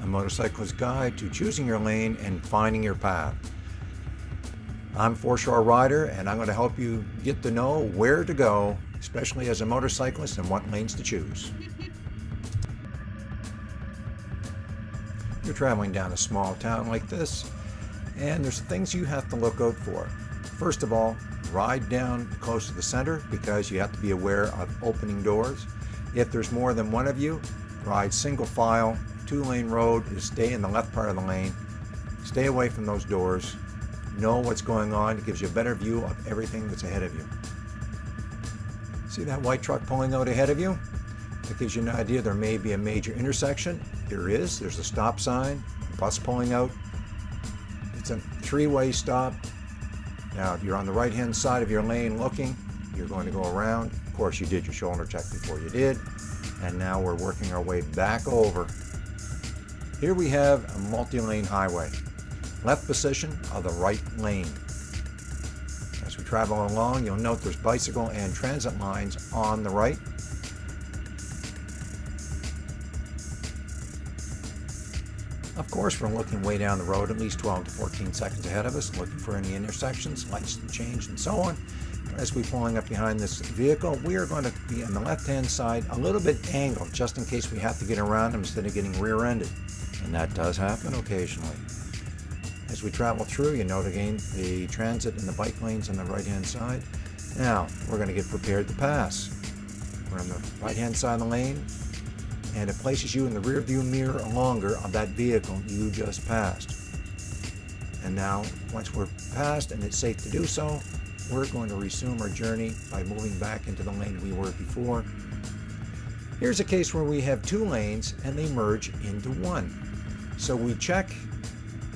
a motorcyclist's guide to choosing your lane and finding your path. I'm Foreshore Rider, and I'm going to help you get to know where to go, especially as a motorcyclist, and what lanes to choose. You're traveling down a small town like this, and there's things you have to look out for. First of all, ride down close to the center because you have to be aware of opening doors. If there's more than one of you, ride single file, 2-lane road, is stay in the left part of the lane. Stay away from those doors. Know what's going on. It gives you a better view of everything that's ahead of you. See that white truck pulling out ahead of you? That gives you an idea there may be a major intersection. There is. There's a stop sign, a bus pulling out. It's a 3-way stop. Now, if you're on the right-hand side of your lane looking, you're going to go around. Of course, you did your shoulder check before you did. And now we're working our way back over. Here we have a multi-lane highway. Left position of the right lane. As we travel along, you'll note there's bicycle and transit lines on the right. Of course, we're looking way down the road, at least 12 to 14 seconds ahead of us, looking for any intersections, lights to change, and so on. As we're pulling up behind this vehicle, we are going to be on the left-hand side, a little bit angled, just in case we have to get around them instead of getting rear-ended. And that does happen occasionally. As we travel through, you note again the transit and the bike lanes on the right-hand side. Now, we're going to get prepared to pass. We're on the right-hand side of the lane, and it places you in the rear view mirror longer of that vehicle you just passed. And now, once we're passed and it's safe to do so, we're going to resume our journey by moving back into the lane we were before. Here's a case where we have 2 lanes and they merge into one. So we check,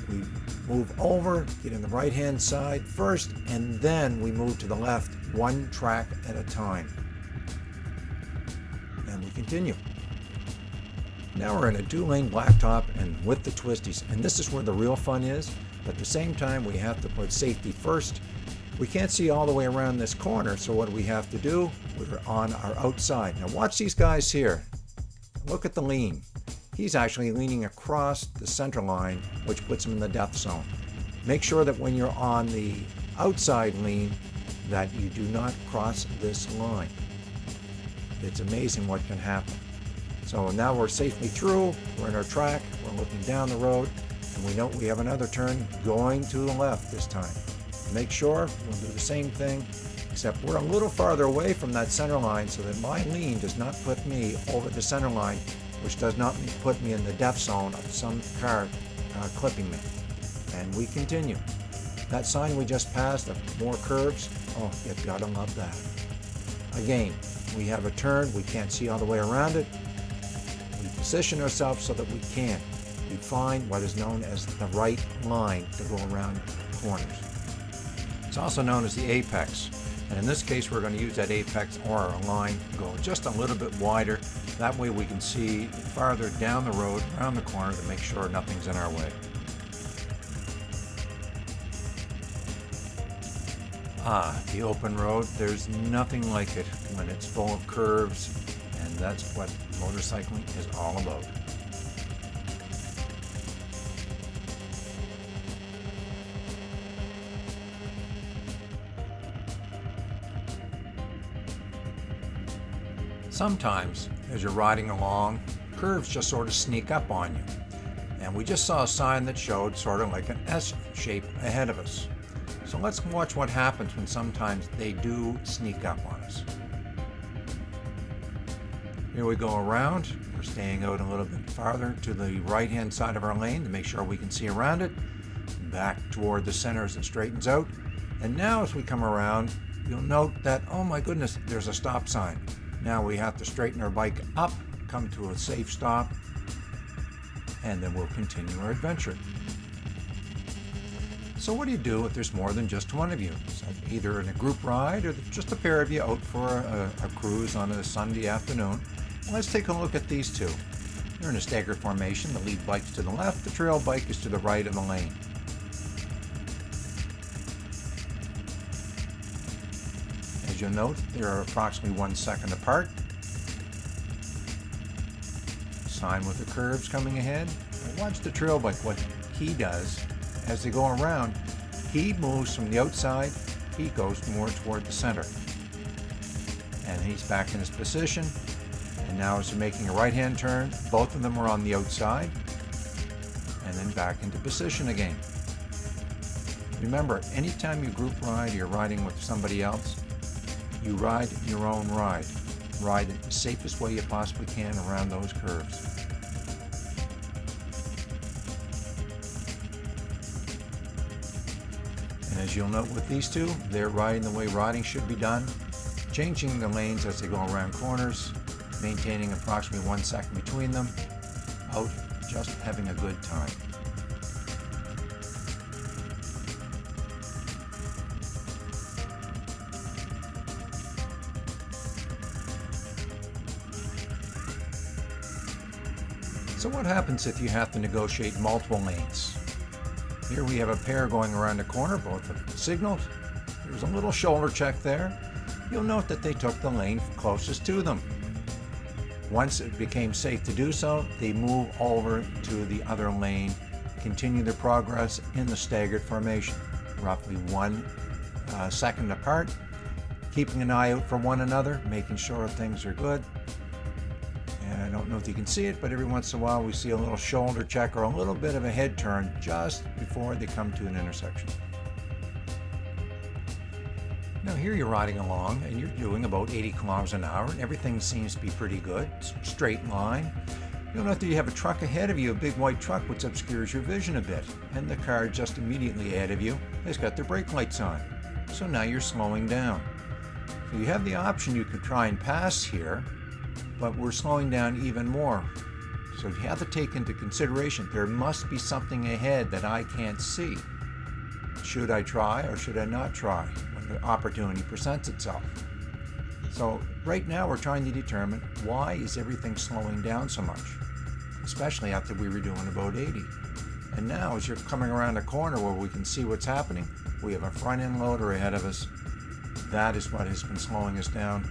we move over, get in the right-hand side first, and then we move to the left, 1 track at a time. And we continue. Now we're in a 2-lane blacktop and with the twisties, and this is where the real fun is, but at the same time we have to put safety first. We can't see all the way around this corner, so what do we have to do? We're on our outside. Now watch these guys here. Look at the lean. He's actually leaning across the center line, which puts him in the death zone. Make sure that when you're on the outside lean, that you do not cross this line. It's amazing what can happen. So now we're safely through, we're in our track, we're looking down the road, and we know we have another turn going to the left this time. Make sure we'll do the same thing, except we're a little farther away from that center line so that my lean does not put me over the center line, which does not put me in the death zone of some car clipping me. And we continue. That sign we just passed of more curves, oh, you've got to love that. Again, we have a turn, we can't see all the way around it. We position ourselves so that we can. We find what is known as the right line to go around corners. It's also known as the apex. And in this case, we're going to use that apex or a line to go just a little bit wider. That way we can see farther down the road, around the corner, to make sure nothing's in our way. The open road, there's nothing like it when it's full of curves, and that's what motorcycling is all about. Sometimes, as you're riding along, curves just sort of sneak up on you. And we just saw a sign that showed sort of like an S shape ahead of us. So let's watch what happens when sometimes they do sneak up on us. Here we go around. We're staying out a little bit farther to the right-hand side of our lane to make sure we can see around it. Back toward the center as it straightens out. And now as we come around, you'll note that, oh my goodness, there's a stop sign. Now we have to straighten our bike up, come to a safe stop, and then we'll continue our adventure. So what do you do if there's more than just one of you? So either in a group ride or just a pair of you out for a cruise on a Sunday afternoon. Well, let's take a look at these two. They're in a stagger formation. The lead bike's to the left, the trail bike is to the right of the lane. As you'll note, they are approximately 1 second apart. sign with the curves coming ahead. Well, watch the trail bike, what he does as they go around. He moves from the outside, he goes more toward the center. And he's back in his position. And now as they're making a right-hand turn, both of them are on the outside. And then back into position again. Remember, anytime you group ride, you're riding with somebody else, you ride your own ride. Ride it the safest way you possibly can around those curves. And as you'll note with these two, they're riding the way riding should be done, changing the lanes as they go around corners, maintaining approximately 1 second between them, out just having a good time. So what happens if you have to negotiate multiple lanes? Here we have a pair going around the corner, both have signaled. There's a little shoulder check there. You'll note that they took the lane closest to them. Once it became safe to do so, they move over to the other lane, continue their progress in the staggered formation, roughly 1 second apart, keeping an eye out for one another, making sure things are good. And I don't know if you can see it, but every once in a while we see a little shoulder check or a little bit of a head turn just before they come to an intersection. Now here you're riding along and you're doing about 80 kilometers an hour and everything seems to be pretty good, straight line. You'll note that you have a truck ahead of you, a big white truck, which obscures your vision a bit. And the car just immediately ahead of you has got their brake lights on. So now you're slowing down. So you have the option, you could try and pass here, but we're slowing down even more. So you have to take into consideration, there must be something ahead that I can't see. Should I try or should I not try when the opportunity presents itself? So right now we're trying to determine why is everything slowing down so much, especially after we were doing about 80. And now as you're coming around a corner where we can see what's happening, we have a front end loader ahead of us. That is what has been slowing us down.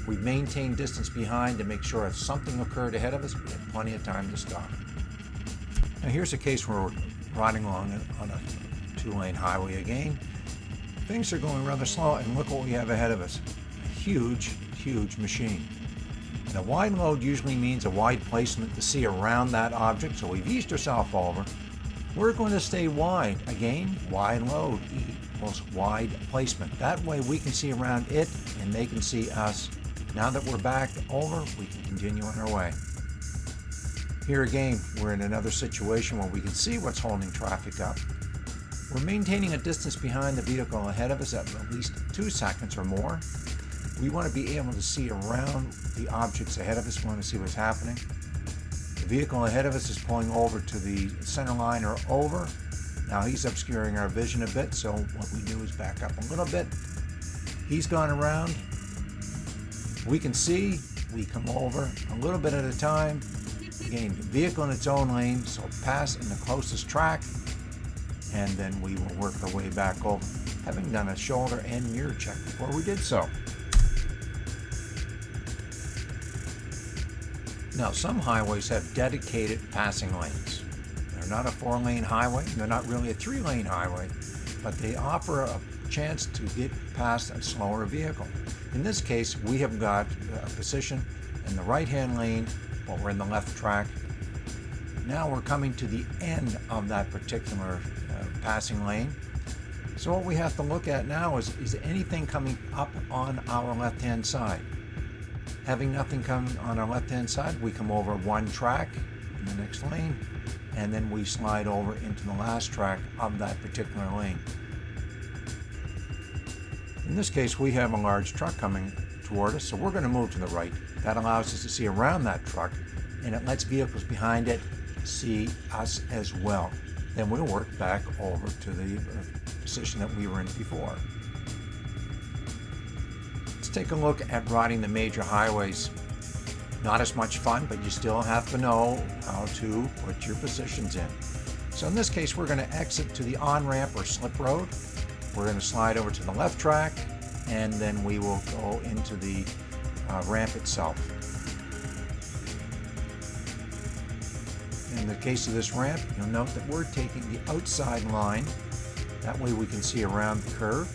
We've maintained distance behind to make sure if something occurred ahead of us, we had plenty of time to stop. Now here's a case where we're riding along on a 2-lane highway again. Things are going rather slow, and look what we have ahead of us. A huge, huge machine. And a wide load usually means a wide placement to see around that object, so we've eased ourselves over. We're going to stay wide. Again, wide load equals wide placement. That way we can see around it, and they can see us. Now that we're back over, we can continue on our way. Here again, we're in another situation where we can see what's holding traffic up. We're maintaining a distance behind the vehicle ahead of us at least 2 seconds or more. We want to be able to see around the objects ahead of us. We want to see what's happening. The vehicle ahead of us is pulling over to the center line or over. Now he's obscuring our vision a bit, so what we do is back up a little bit. He's gone around. We can see, we come over a little bit at a time. Again, the vehicle in its own lane, so pass in the closest track, and then we will work our way back over, having done a shoulder and mirror check before we did so. Now, some highways have dedicated passing lanes. They're not a 4-lane highway, they're not really a 3-lane highway, but they offer a chance to get past a slower vehicle. In this case, we have got a position in the right-hand lane while we're in the left track. Now we're coming to the end of that particular passing lane. So what we have to look at now is anything coming up on our left-hand side. Having nothing come on our left-hand side, we come over one track in the next lane, and then we slide over into the last track of that particular lane. In this case, we have a large truck coming toward us, so we're going to move to the right. That allows us to see around that truck, and it lets vehicles behind it see us as well. Then we'll work back over to the position that we were in before. Let's take a look at riding the major highways. Not as much fun, but you still have to know how to put your positions in. So in this case, we're going to exit to the on-ramp or slip road. We're going to slide over to the left track, and then we will go into the ramp itself. the case of this ramp, you'll note that we're taking the outside line. That way we can see around the curve.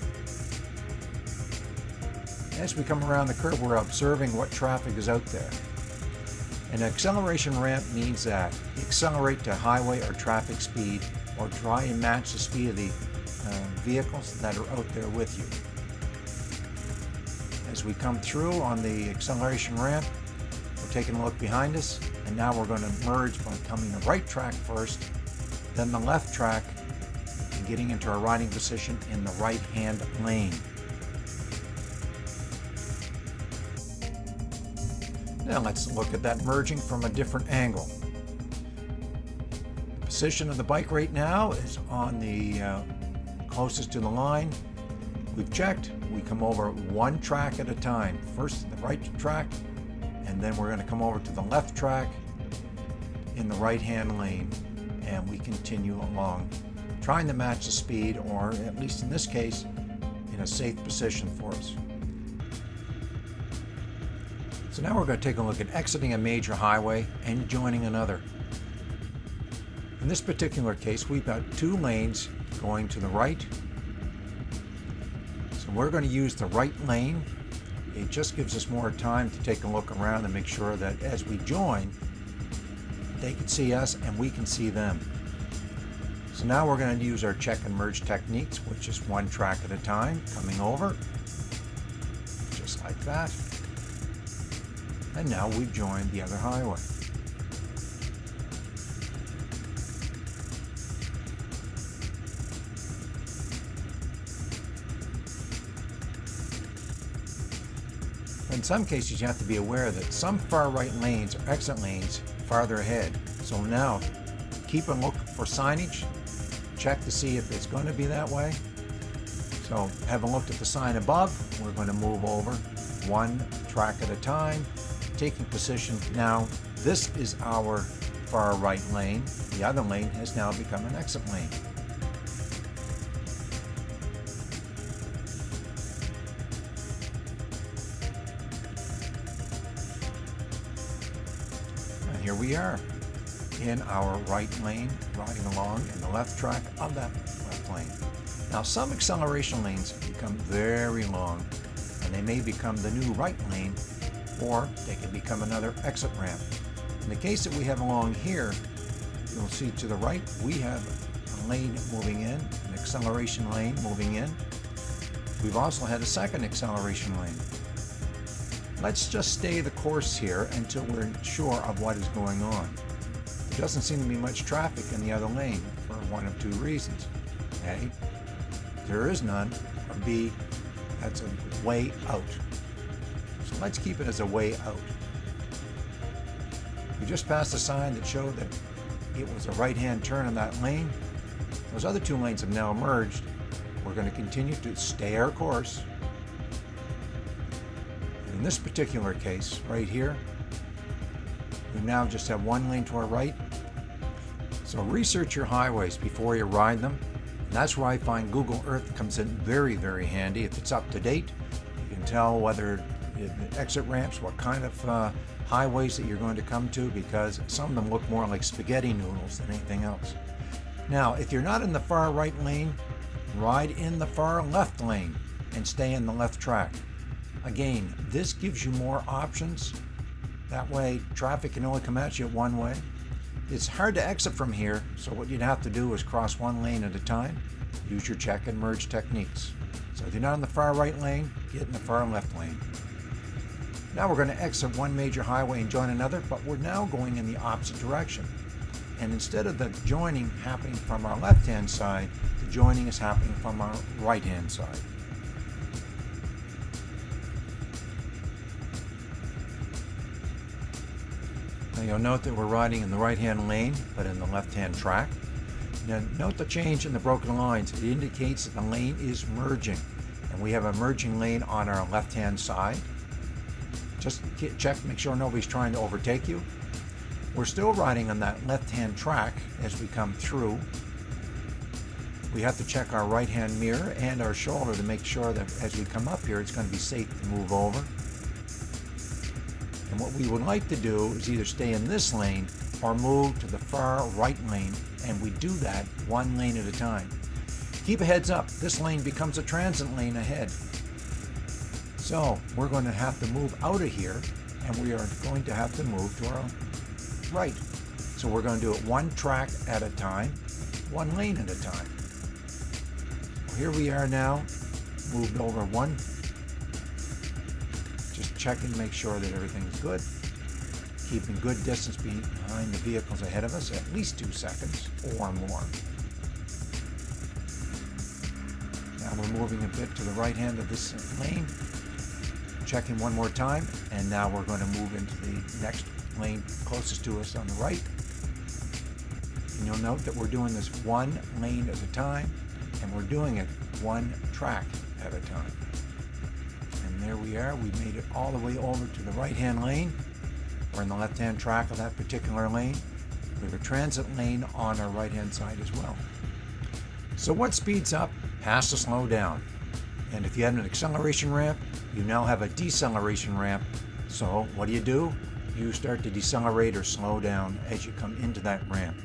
As we come around the curve, we're observing what traffic is out there. An acceleration ramp means that you accelerate to highway or traffic speed, or try and match the speed of the vehicles that are out there with you. As we come through on the acceleration ramp, we're taking a look behind us, and now we're going to merge by coming the right track first, then the left track, and getting into our riding position in the right-hand lane. Now let's look at that merging from a different angle. The position of the bike right now is on the closest to the line. We've checked. We come over one track at a time. First the right track, and then we're going to come over to the left track in the right-hand lane, and we continue along, trying to match the speed, or at least in this case, in a safe position for us. So now we're going to take a look at exiting a major highway and joining another. In this particular case, we've got two lanes going to the right. So we're going to use the right lane. It just gives us more time to take a look around and make sure that as we join, they can see us and we can see them. So now we're going to use our check and merge techniques, which is one track at a time, coming over, just like that. And now we've joined the other highway. In some cases, you have to be aware that some far right lanes are exit lanes farther ahead. So now, keep a look for signage. Check to see if it's going to be that way. So, having looked at the sign above, we're going to move over one track at a time, taking position. Now, this is our far right lane. The other lane has now become an exit lane. Here we are in our right lane, riding along in the left track of that left lane. Now, some acceleration lanes become very long, and they may become the new right lane, or they can become another exit ramp. In the case that we have along here, you'll see to the right, we have a lane moving in, an acceleration lane moving in. We've also had a second acceleration lane. Let's just stay the course here until we're sure of what is going on. There doesn't seem to be much traffic in the other lane for one of two reasons. A, there is none, or B, that's a way out. So let's keep it as a way out. We just passed a sign that showed that it was a right-hand turn in that lane. Those other two lanes have now merged. We're going to continue to stay our course. In this particular case, right here, we now just have one lane to our right. So research your highways before you ride them. And that's where I find Google Earth comes in very, very handy. If it's up to date, you can tell whether the exit ramps, what kind of highways that you're going to come to, because some of them look more like spaghetti noodles than anything else. Now, if you're not in the far right lane, ride in the far left lane and stay in the left track. Again, this gives you more options. That way, traffic can only come at you one way. It's hard to exit from here, so what you'd have to do is cross one lane at a time. Use your check and merge techniques. So if you're not in the far right lane, get in the far left lane. Now we're going to exit one major highway and join another, but we're now going in the opposite direction. And instead of the joining happening from our left-hand side, the joining is happening from our right-hand side. Now you'll note that we're riding in the right-hand lane, but in the left-hand track. Now note the change in the broken lines. It indicates that the lane is merging, and we have a merging lane on our left-hand side. Just check, make sure nobody's trying to overtake you. We're still riding on that left-hand track as we come through. We have to check our right-hand mirror and our shoulder to make sure that as we come up here, it's going to be safe to move over. And what we would like to do is either stay in this lane or move to the far right lane, and we do that one lane at a time. Keep a heads up, this lane becomes a transit lane ahead. So we're going to have to move out of here, and we are going to have to move to our right. So we're going to do it one track at a time, one lane at a time. Well, here we are now, moved over one. Just checking to make sure that everything's good. Keeping good distance behind the vehicles ahead of us, at least 2 seconds or more. Now we're moving a bit to the right hand of this lane. Checking one more time, and now we're going to move into the next lane closest to us on the right. And you'll note that we're doing this one lane at a time, and we're doing it one track at a time. And there we are. We made it all the way over to the right-hand lane. We're in the left-hand track of that particular lane. We have a transit lane on our right-hand side as well. So what speeds up has to slow down. And if you had an acceleration ramp, you now have a deceleration ramp. So what do? You start to decelerate or slow down as you come into that ramp.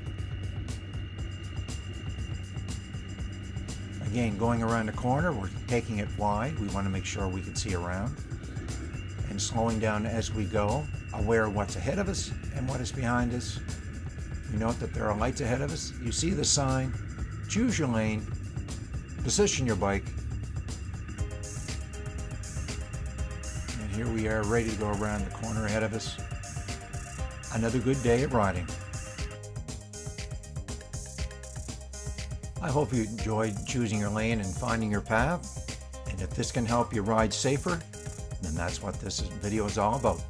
Again, going around the corner, we're taking it wide. We want to make sure we can see around. And slowing down as we go, aware of what's ahead of us and what is behind us. You note that there are lights ahead of us. You see the sign. Choose your lane. Position your bike. And here we are, ready to go around the corner ahead of us. Another good day at riding. I hope you enjoyed choosing your lane and finding your path. And if this can help you ride safer, then that's what this video is all about.